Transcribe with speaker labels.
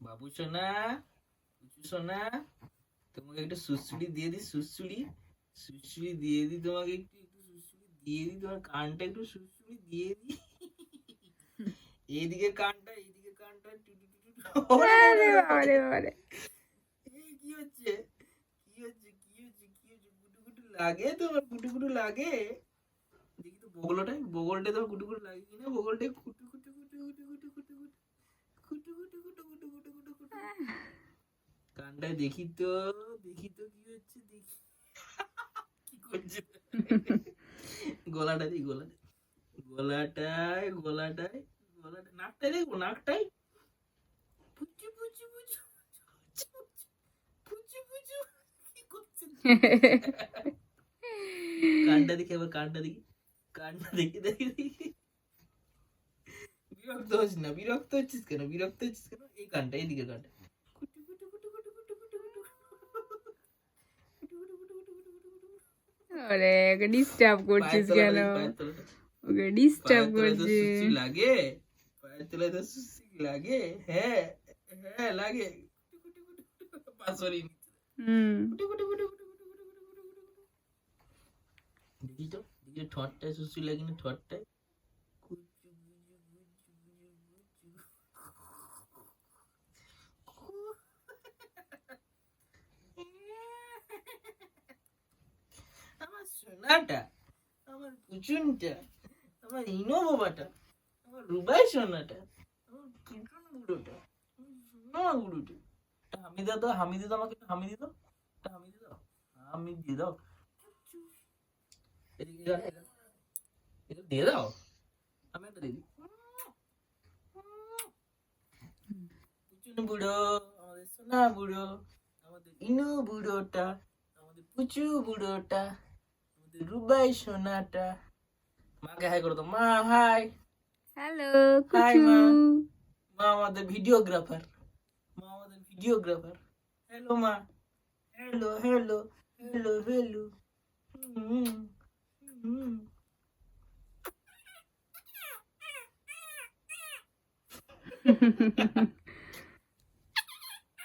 Speaker 1: বাবু সোনা, পুচু সোনা, তোমাকে একটু সুড়সুড়ি দিয়ে দিই, সুড়সুড়ি সুড়সুড়ি দিয়ে দিই তোমাকে, একটু একটু সুড়সুড়ি দিয়ে দিই, তোমার কানটা একটু সুড়সুড়ি দিয়ে দিই। এইদিকে কানটা, এইদিকে কানটা, টুটু টুটু টুটু। ওরে ওরে ওরে ওরে। এই কি হচ্ছে, কি হচ্ছে, কি হচ্ছে, কি হচ্ছে? গুটু গুটু লাগে তোমার, গুটু গুটু লাগে? দেখি তো বগলটাই, বগলটা তোমার গুটু গুটু লাগে কিনা, বগলটাই কুটু কুটু কুটু কুটু কুটু কুটু কুটু কুটু কুটু কুটু কুটু কুটু কুটু কুটু। কানটায় দেখি তো, দেখি তো কি হচ্ছে, দেখি কি করছে। গলাটা দিই, গলাটা, গলাটায়, গলাটায়, গলাটায়, নাকটাই দেখবো, নাকটাই। পুচু পুচু পুচু পুচু পুচু পুচু। কি করছে? কানটা দেখি, আবার কানটা দেখি, কানটা দেখি, দেখি দেখি। বিরক্ত হচ্ছিস না, বিরক্ত হচ্ছিস কেন, বিরক্ত হচ্ছিস কেন? এই কানটা, এইদিকে কানটা। কুটু কুটু কুটু কুটু কুটু কুটু কুটু
Speaker 2: আরে ওকে ডিস্টার্ব করছিস কেন? ওকে ডিস্টার্ব
Speaker 1: পায়ের তলায় তো
Speaker 2: করছিস।
Speaker 1: সুচি লাগে, পায়ের তলায় তো সুচি লাগে। হ্যাঁ, হ্যাঁ লাগে। পাশরি
Speaker 2: হুম।
Speaker 1: দেখি তো, দেখি ঠোঁটটায় সুচি লাগে না, ঠোঁটটায়। আমার সোনাটা, আমার পুচুনটা, আমার ইনো বাবাটা, আমার রুবাই সোনাটা, আমার পুচুন বুড়োটা, আমার সোনা বুড়োটা। হামিদা দাও, হামিদি দাও, আমাকে একটু হামিদি দাও, একটা হামিদি দাও, হামিদি দাও। এদিকে যাও, এটা দিয়ে দাও, আমি একটা দিয়ে দিই। পুচুন বুড়ো, আমাদের সোনা বুড়ো, আমাদের ইনু বুড়োটা, আমাদের পুচু বুড়োটা, আমাদের রুবাই সোনাটা। মাকে হাই করো তো, মা হাই।
Speaker 2: হ্যালো
Speaker 1: হাই
Speaker 2: কুচু।
Speaker 1: মা, মা আমাদের ভিডিওগ্রাফার, মা আমাদের ভিডিওগ্রাফার। হ্যালো মা, হ্যালো হ্যালো হ্যালো হ্যালো। হুম হুম।